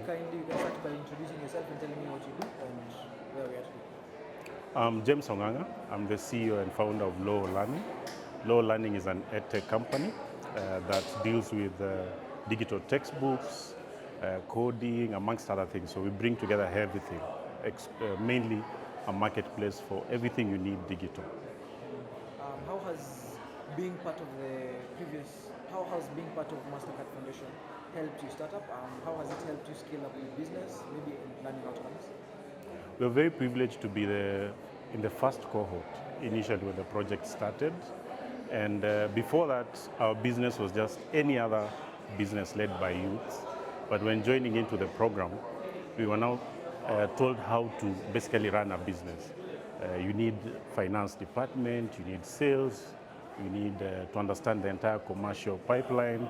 kindly you can start by introducing yourself and telling me what you do and where we are today. I'm James Ong'ang'a. I'm the CEO and founder of LoHo Learning. LoHo Learning is an EdTech company that deals with digital textbooks, coding, amongst other things. So we bring together everything, mainly a marketplace for everything you need digital. How has being part of Mastercard Foundation helped you start up? How has it helped you scale up your business, maybe in learning outcomes? We're very privileged to be in the first cohort, initially when the project started. And before that, our business was just any other business led by youth. But when joining into the program, we were now told how to basically run a business. You need finance department, you need sales, you need to understand the entire commercial pipeline,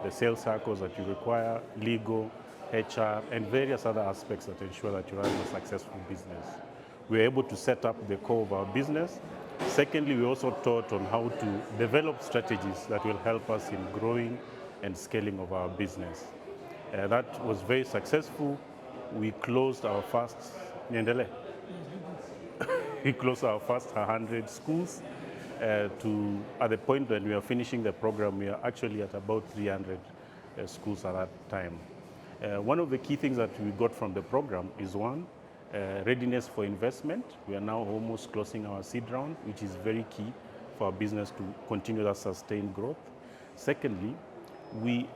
the sales cycles that you require, legal, HR, and various other aspects that ensure that you run a successful business. We were able to set up the core of our business. Secondly, we also taught on how to develop strategies that will help us in growing and scaling of our business. That was very successful. We closed our first, we closed our first 100 schools. At the point when we are finishing the program, we are actually at about 300 schools at that time. One of the key things that we got from the program is one, readiness for investment. We are now almost closing our seed round, which is very key for our business to continue that sustained growth. Secondly, we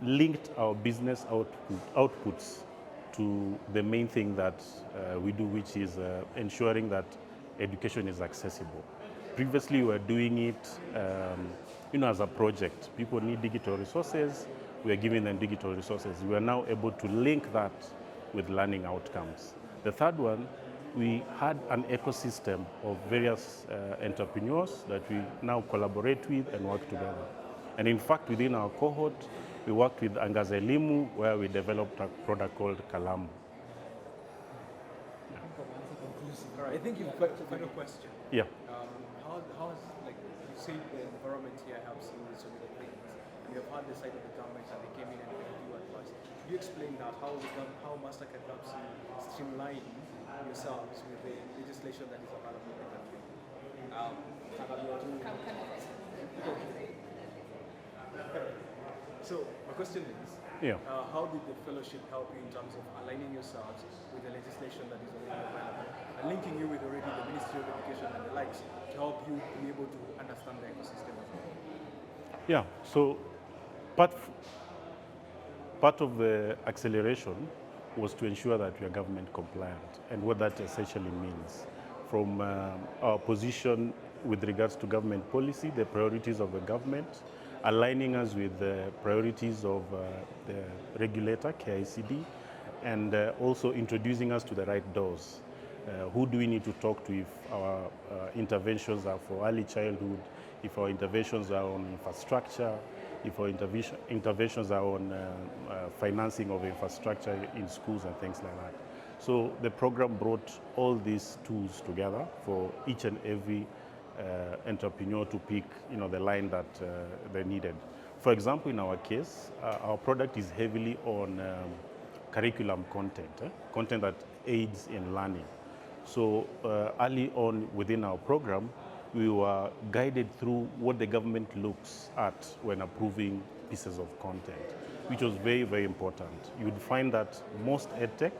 linked our business outputs to the main thing that we do, which is ensuring that education is accessible. Previously, we were doing it as a project. People need digital resources. We are giving them digital resources. We are now able to link that with learning outcomes. The third one, we had an ecosystem of various entrepreneurs that we now collaborate with and work together. And in fact, within our cohort, we worked with Angaza Elimu, where we developed a product called Kalamu. All right, I think you've got a final question. Yeah. How has, you say the environment here helps you with so many things, and you have had the side of the government and they came in and helped you advise. Could you explain that, how Mastercard helps you streamline yourselves with the legislation that is available in the country? So my question is, how did the fellowship help you in terms of aligning yourselves with the legislation that is already available and linking you with already the Ministry of Education and the likes to help you be able to understand the ecosystem as well? Yeah, so part of the acceleration was to ensure that we are government compliant, and what that essentially means. From our position with regards to government policy, the priorities of the government, aligning us with the priorities of the regulator, KICD, and also introducing us to the right doors. Who do we need to talk to if our interventions are for early childhood, if our interventions are on infrastructure, if our interventions are on financing of infrastructure in schools and things like that. So the program brought all these tools together for each and every entrepreneur to pick the line that they needed. For example, in our case, our product is heavily on curriculum content that aids in learning. So early on within our program, we were guided through what the government looks at when approving pieces of content, which was very, very important. You would find that most EdTech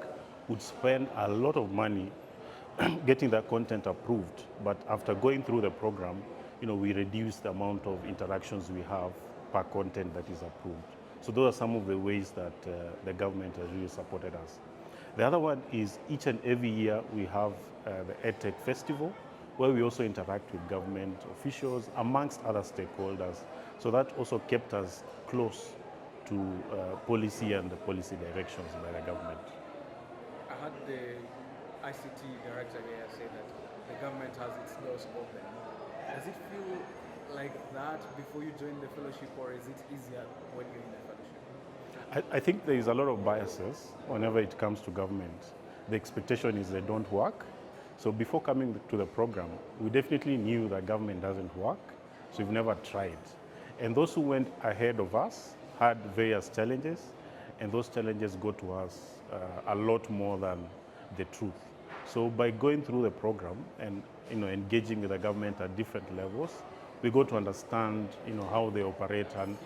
would spend a lot of money getting that content approved, but after going through the program, we reduce the amount of interactions we have per content that is approved. So those are some of the ways that the government has really supported us. The other one is each and every year we have the EdTech Festival, where we also interact with government officials, amongst other stakeholders. So that also kept us close to policy and the policy directions by the government. I heard the ICT director here say that the government has its doors open. Does it feel like that before you join the fellowship, or is it easier when you're in the fellowship? I think there is a lot of biases whenever it comes to government. The expectation is they don't work. So before coming to the program, we definitely knew that government doesn't work, so we've never tried. And those who went ahead of us had various challenges, and those challenges go to us a lot more than the truth. So by going through the program and engaging with the government at different levels, we go to understand how they operate and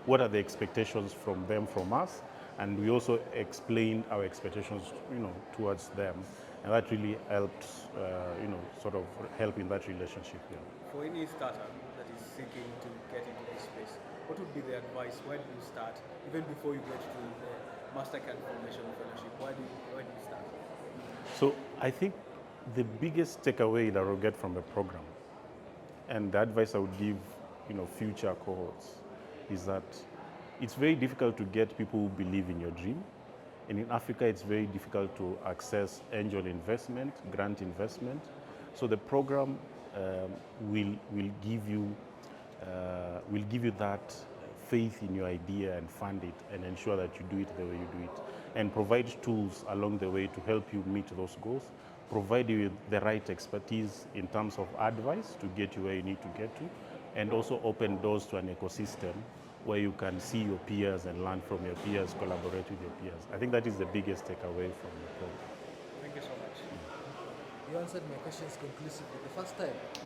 what are the expectations from them, from us, and we also explain our expectations towards them, and that really helps sort of help in that relationship. Yeah. For any startup that is seeking to get into this space, what would be the advice? Where do you start? Even before you get to the Mastercard Foundation Fellowship, where do you start? So I think the biggest takeaway that we'll get from the program, and the advice I would give future cohorts, is that it's very difficult to get people who believe in your dream. And in Africa, it's very difficult to access angel investment, grant investment. So the program will give you that faith in your idea and fund it and ensure that you do it the way you do it, and provide tools along the way to help you meet those goals, provide you with the right expertise in terms of advice to get you where you need to get to, and also open doors to an ecosystem where you can see your peers and learn from your peers, collaborate with your peers. I think that is the biggest takeaway from the program. Thank you so much. You answered my questions conclusively. The first time